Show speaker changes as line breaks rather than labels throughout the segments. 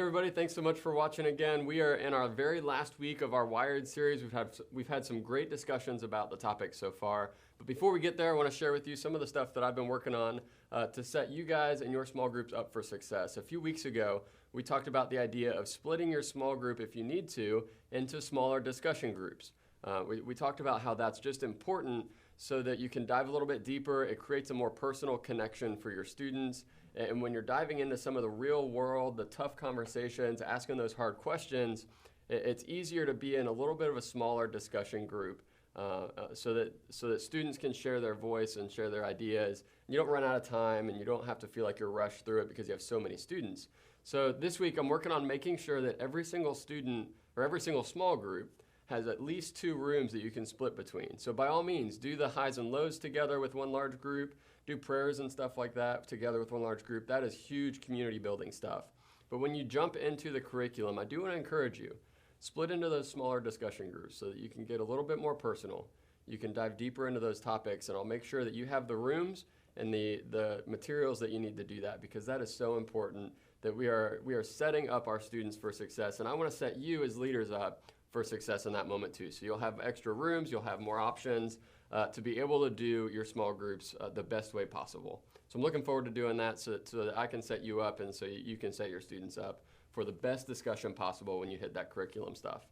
everybody, thanks so much for watching again. We are in our very last week of our Wired series. We've had some great discussions about the topic so far. But before we get there, I want to share with you some of the stuff that I've been working on to set you guys and your small groups up for success. A few weeks ago, we talked about the idea of splitting your small group, if you need to, into smaller discussion groups. We talked about how that's just important so that you can dive a little bit deeper. It creates a more personal connection for your students. And when you're diving into some of the real world, the tough conversations, asking those hard questions, it's easier to be in a little bit of a smaller discussion group so that students can share their voice and share their ideas. And you don't run out of time and you don't have to feel like you're rushed through it because you have so many students. So this week I'm working on making sure that every single student or every single small group has at least 2 rooms that you can split between. So by all means, do the highs and lows together with one large group, do prayers and stuff like that together with one large group. That is huge community building stuff. But when you jump into the curriculum, I do want to encourage you, split into those smaller discussion groups so that you can get a little bit more personal. You can dive deeper into those topics, and I'll make sure that you have the rooms and the materials that you need to do that, because that is so important that we are setting up our students for success. And I want to set you as leaders up for success in that moment too. So you'll have extra rooms, you'll have more options to be able to do your small groups the best way possible. So I'm looking forward to doing that so that I can set you up and so you can set your students up for the best discussion possible when you hit that curriculum stuff.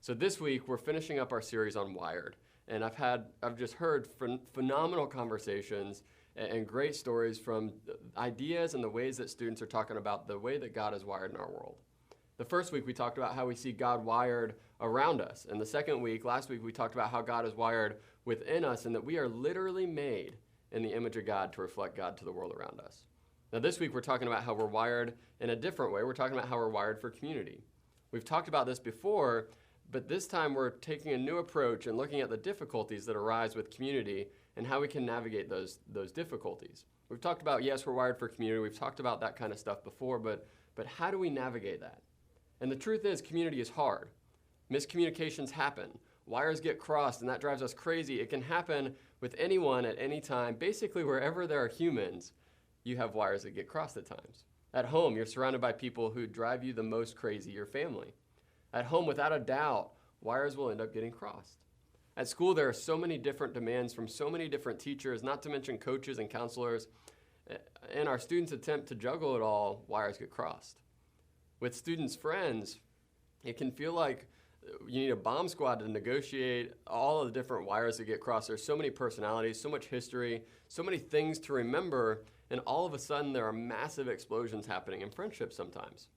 So this week we're finishing up our series on Wired, and I've just heard phenomenal conversations and great stories from ideas and the ways that students are talking about the way that God is wired in our world. The first week we talked about how we see God wired around us. And the second week, last week, we talked about how God is wired within us and that we are literally made in the image of God to reflect God to the world around us. Now this week we're talking about how we're wired in a different way. We're talking about how we're wired for community. We've talked about this before, but this time we're taking a new approach and looking at the difficulties that arise with community and how we can navigate those difficulties. We've talked about, yes, we're wired for community. We've talked about that kind of stuff before, but how do we navigate that? And the truth is, community is hard. Miscommunications happen. Wires get crossed, and that drives us crazy. It can happen with anyone at any time. Basically, wherever there are humans, you have wires that get crossed at times. At home, you're surrounded by people who drive you the most crazy, your family. At home, without a doubt, wires will end up getting crossed. At school, there are so many different demands from so many different teachers, not to mention coaches and counselors. In our students' attempt to juggle it all, wires get crossed. With students' friends, it can feel like you need a bomb squad to negotiate all of the different wires that get crossed. There's so many personalities, so much history, so many things to remember, and all of a sudden there are massive explosions happening in friendships sometimes.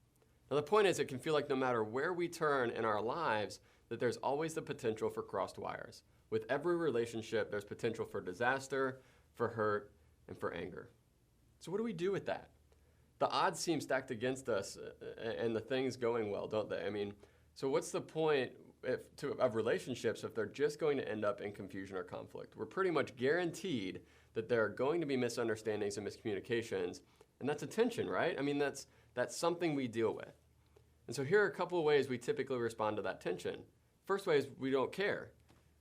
Now the point is, it can feel like no matter where we turn in our lives, that there's always the potential for crossed wires. With every relationship, there's potential for disaster, for hurt, and for anger. So what do we do with that? The odds seem stacked against us and the things going well, don't they? I mean, so what's the point of relationships if they're just going to end up in confusion or conflict? We're pretty much guaranteed that there are going to be misunderstandings and miscommunications, and that's a tension, right? I mean, that's something we deal with. And so here are a couple of ways we typically respond to that tension. First way is we don't care.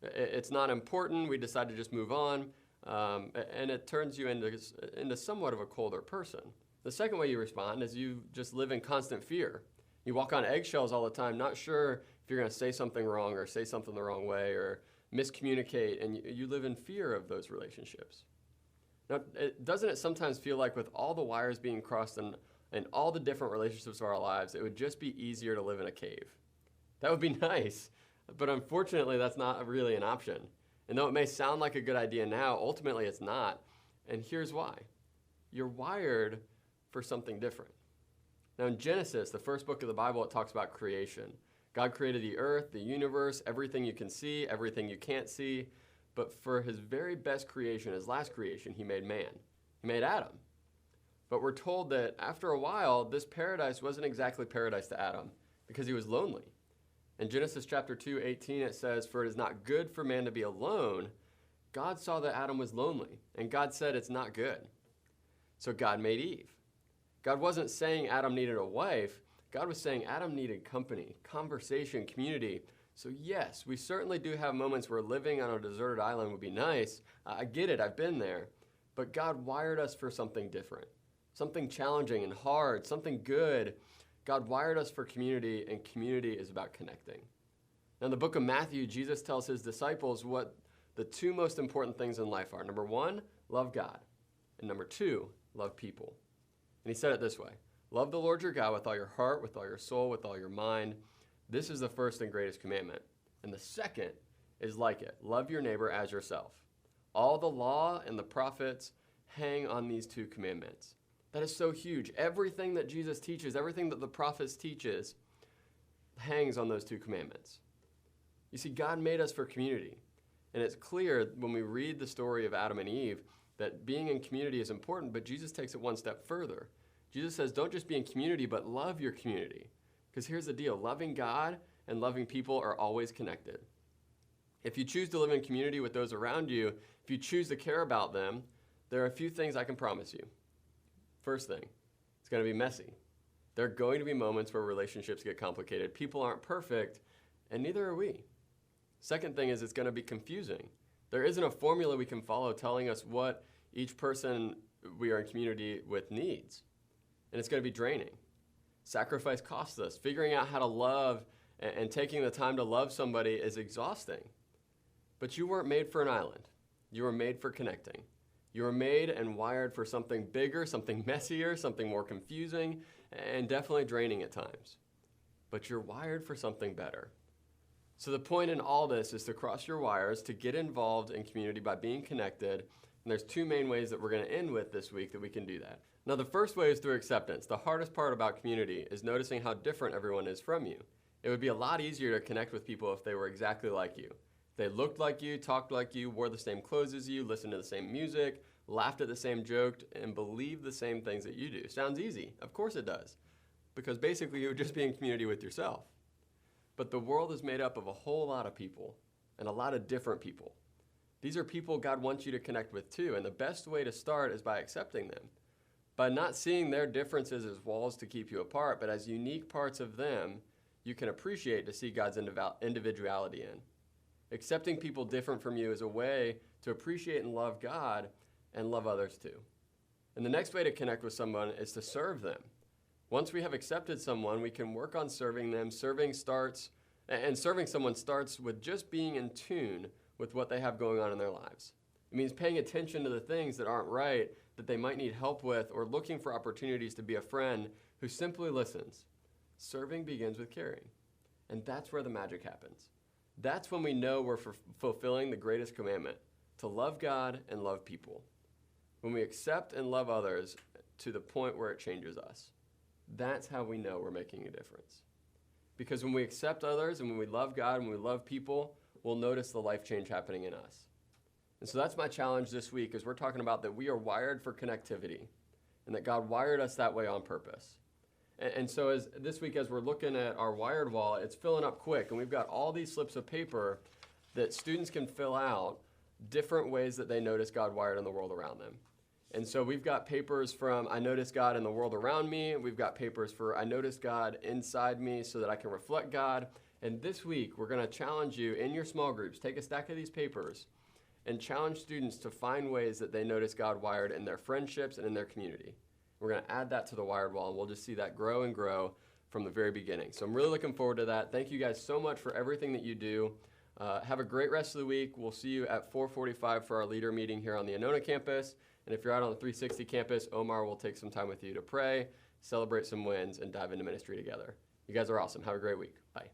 It's not important. We decide to just move on, and it turns you into somewhat of a colder person. The second way you respond is you just live in constant fear. You walk on eggshells all the time, not sure if you're going to say something wrong or say something the wrong way or miscommunicate, and you live in fear of those relationships. Now, doesn't it sometimes feel like with all the wires being crossed and all the different relationships of our lives, it would just be easier to live in a cave? That would be nice, but unfortunately, that's not really an option. And though it may sound like a good idea now, ultimately it's not. And here's why. You're wired for something different. Now in Genesis, the first book of the Bible, it talks about creation. God created the earth, the universe, everything you can see, everything you can't see. But for his very best creation, his last creation, he made man. He made Adam. But we're told that after a while, this paradise wasn't exactly paradise to Adam because he was lonely. In Genesis chapter 2:18, it says, "For it is not good for man to be alone. God saw that Adam was lonely, and God said it's not good. So God made Eve." God wasn't saying Adam needed a wife. God was saying Adam needed company, conversation, community. So yes, we certainly do have moments where living on a deserted island would be nice. I get it, I've been there. But God wired us for something different, something challenging and hard, something good. God wired us for community, and community is about connecting. Now, in the book of Matthew, Jesus tells his disciples what the two most important things in life are. Number one, love God. And number two, love people. And he said it this way: love the Lord your God with all your heart, with all your soul, with all your mind. This is the first and greatest commandment. And the second is like it: love your neighbor as yourself. All the law and the prophets hang on these two commandments. That is so huge. Everything that Jesus teaches, everything that the prophets teaches, hangs on those two commandments. You see, God made us for community. And it's clear when we read the story of Adam and Eve that being in community is important, but Jesus takes it one step further. Jesus says, don't just be in community, but love your community. Because here's the deal: loving God and loving people are always connected. If you choose to live in community with those around you, if you choose to care about them, there are a few things I can promise you. First thing, it's going to be messy. There are going to be moments where relationships get complicated. People aren't perfect, and neither are we. Second thing is, it's going to be confusing. There isn't a formula we can follow telling us what each person we are in community with needs. And it's going to be draining. Sacrifice costs us. Figuring out how to love and taking the time to love somebody is exhausting. But you weren't made for an island. You were made for connecting. You were made and wired for something bigger, something messier, something more confusing, and definitely draining at times. But you're wired for something better. So the point in all this is to cross your wires, to get involved in community by being connected. And there's two main ways that we're going to end with this week that we can do that. Now, the first way is through acceptance. The hardest part about community is noticing how different everyone is from you. It would be a lot easier to connect with people if they were exactly like you. If they looked like you, talked like you, wore the same clothes as you, listened to the same music, laughed at the same joke, and believed the same things that you do. Sounds easy. Of course it does. Because basically you would just be in community with yourself. But the world is made up of a whole lot of people, and a lot of different people. These are people God wants you to connect with too, and the best way to start is by accepting them. By not seeing their differences as walls to keep you apart, but as unique parts of them you can appreciate to see God's individuality in. Accepting people different from you is a way to appreciate and love God and love others too. And the next way to connect with someone is to serve them. Once we have accepted someone, we can work on serving them. Serving someone starts with just being in tune with what they have going on in their lives. It means paying attention to the things that aren't right, that they might need help with, or looking for opportunities to be a friend who simply listens. Serving begins with caring. And that's where the magic happens. That's when we know we're fulfilling the greatest commandment, to love God and love people. When we accept and love others to the point where it changes us. That's how we know we're making a difference. Because when we accept others and when we love God and when we love people, we'll notice the life change happening in us. And so that's my challenge this week, is we're talking about that we are wired for connectivity and that God wired us that way on purpose. And so as this week, as we're looking at our wired wall, it's filling up quick, and we've got all these slips of paper that students can fill out different ways that they notice God wired in the world around them. And so we've got papers from I notice God in the world around me. We've got papers for I notice God inside me so that I can reflect God. And this week, we're going to challenge you in your small groups. Take a stack of these papers and challenge students to find ways that they notice God wired in their friendships and in their community. We're going to add that to the wired wall, and we'll just see that grow and grow from the very beginning. So I'm really looking forward to that. Thank you guys so much for everything that you do. Have a great rest of the week. We'll see you at 4:45 for our leader meeting here on the Annona campus. And if you're out on the 360 campus, Omar will take some time with you to pray, celebrate some wins, and dive into ministry together. You guys are awesome. Have a great week. Bye.